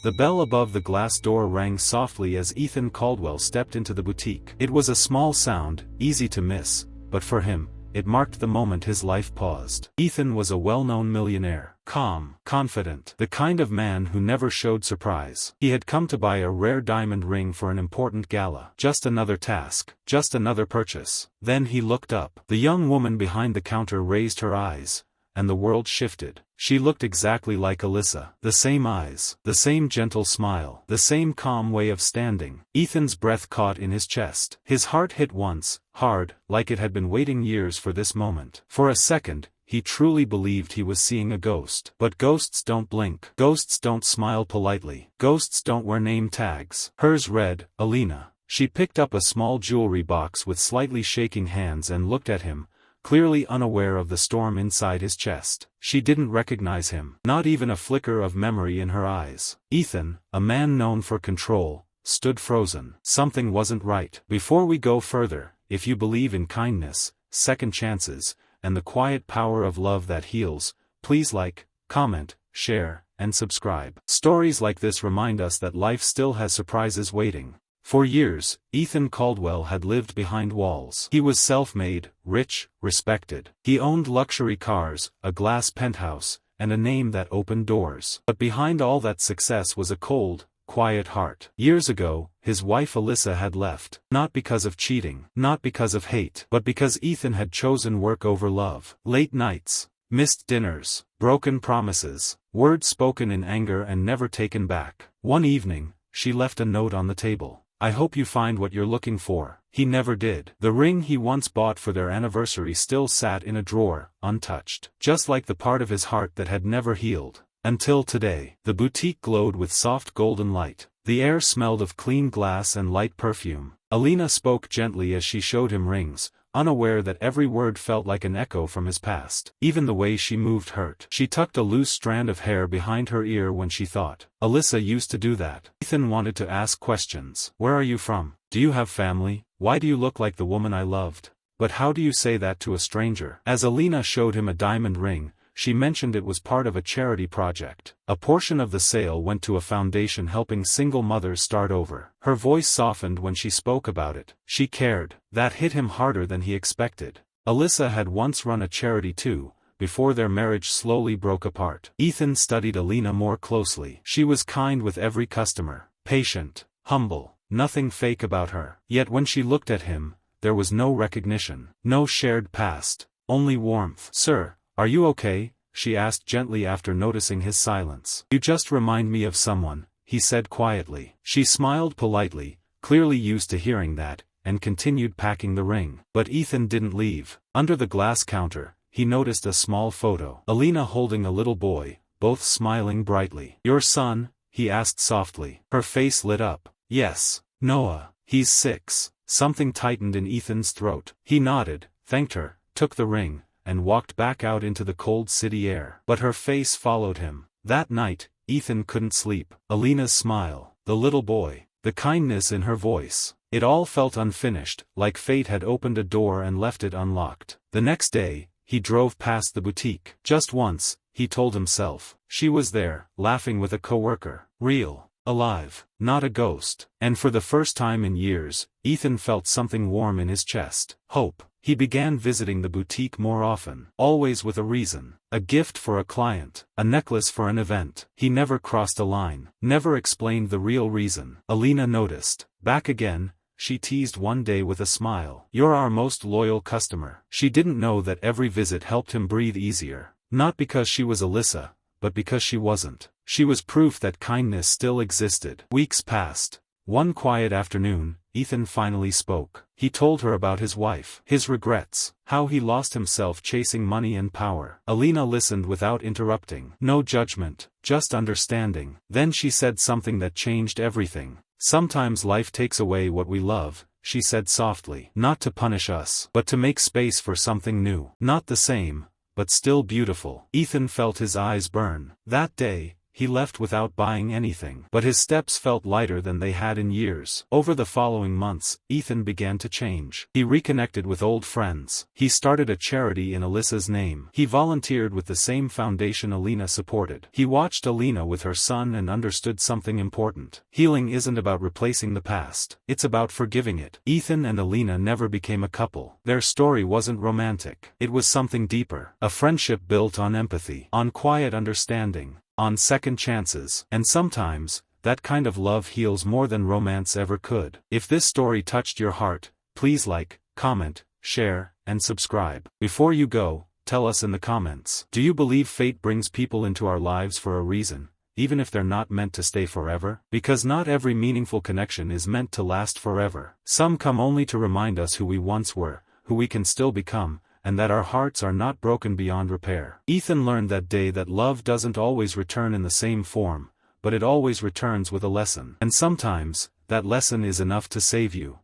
The bell above the glass door rang softly as Ethan Caldwell stepped into the boutique. It was a small sound, easy to miss, but for him, it marked the moment his life paused. Ethan was a well-known millionaire, calm, confident, the kind of man who never showed surprise. He had come to buy a rare diamond ring for an important gala. Just another task, just another purchase. Then he looked up. The young woman behind the counter raised her eyes, and the world shifted. She looked exactly like Alyssa. The same eyes, the same gentle smile, the same calm way of standing. Ethan's breath caught in his chest. His heart hit once, hard, like it had been waiting years for this moment. For a second, he truly believed he was seeing a ghost. But ghosts don't blink. Ghosts don't smile politely. Ghosts don't wear name tags. Hers read, Alina. She picked up a small jewelry box with slightly shaking hands and looked at him, clearly unaware of the storm inside his chest. She didn't recognize him, not even a flicker of memory in her eyes. Ethan, a man known for control, stood frozen. Something wasn't right. Before we go further, if you believe in kindness, second chances, and the quiet power of love that heals, please like, comment, share, and subscribe. Stories like this remind us that life still has surprises waiting. For years, Ethan Caldwell had lived behind walls. He was self-made, rich, respected. He owned luxury cars, a glass penthouse, and a name that opened doors. But behind all that success was a cold, quiet heart. Years ago, his wife Alyssa had left. Not because of cheating, not because of hate, but because Ethan had chosen work over love. Late nights, missed dinners, broken promises, words spoken in anger and never taken back. One evening, she left a note on the table. I hope you find what you're looking for. He never did. The ring he once bought for their anniversary still sat in a drawer, untouched. Just like the part of his heart that had never healed. Until today. The boutique glowed with soft golden light. The air smelled of clean glass and light perfume. Alina spoke gently as she showed him rings, unaware that every word felt like an echo from his past. Even the way she moved hurt. She tucked a loose strand of hair behind her ear when she thought, Alyssa used to do that. Ethan wanted to ask questions. Where are you from? Do you have family? Why do you look like the woman I loved? But how do you say that to a stranger? As Alina showed him a diamond ring, she mentioned it was part of a charity project. A portion of the sale went to a foundation helping single mothers start over. Her voice softened when she spoke about it. She cared. That hit him harder than he expected. Alyssa had once run a charity too, before their marriage slowly broke apart. Ethan studied Alina more closely. She was kind with every customer, patient, humble, nothing fake about her. Yet when she looked at him, there was no recognition, no shared past, only warmth. Sir, are you okay? She asked gently after noticing his silence. You just remind me of someone, he said quietly. She smiled politely, clearly used to hearing that, and continued packing the ring. But Ethan didn't leave. Under the glass counter, he noticed a small photo. Alina holding a little boy, both smiling brightly. Your son? He asked softly. Her face lit up. Yes, Noah. He's 6. Something tightened in Ethan's throat. He nodded, thanked her, took the ring, and walked back out into the cold city air. But her face followed him. That night, Ethan couldn't sleep. Alina's smile, the little boy, the kindness in her voice. It all felt unfinished, like fate had opened a door and left it unlocked. The next day, he drove past the boutique. Just once, he told himself. She was there, laughing with a coworker. Real. Alive. Not a ghost. And for the first time in years, Ethan felt something warm in his chest. Hope. He began visiting the boutique more often. Always with a reason. A gift for a client. A necklace for an event. He never crossed a line. Never explained the real reason. Alina noticed. Back again, she teased one day with a smile. You're our most loyal customer. She didn't know that every visit helped him breathe easier. Not because she was Alyssa, but because she wasn't. She was proof that kindness still existed. Weeks passed. One quiet afternoon, Ethan finally spoke. He told her about his wife, his regrets, how he lost himself chasing money and power. Alina listened without interrupting. No judgment, just understanding. Then she said something that changed everything. Sometimes life takes away what we love, she said softly. Not to punish us, but to make space for something new. Not the same, but still beautiful. Ethan felt his eyes burn. That day, he left without buying anything. But his steps felt lighter than they had in years. Over the following months, Ethan began to change. He reconnected with old friends. He started a charity in Alyssa's name. He volunteered with the same foundation Alina supported. He watched Alina with her son and understood something important. Healing isn't about replacing the past. It's about forgiving it. Ethan and Alina never became a couple. Their story wasn't romantic. It was something deeper. A friendship built on empathy, on quiet understanding, on second chances. And sometimes, that kind of love heals more than romance ever could. If this story touched your heart, please like, comment, share, and subscribe. Before you go, tell us in the comments. Do you believe fate brings people into our lives for a reason, even if they're not meant to stay forever? Because not every meaningful connection is meant to last forever. Some come only to remind us who we once were, who we can still become, and that our hearts are not broken beyond repair. Ethan learned that day that love doesn't always return in the same form, but it always returns with a lesson. And sometimes, that lesson is enough to save you.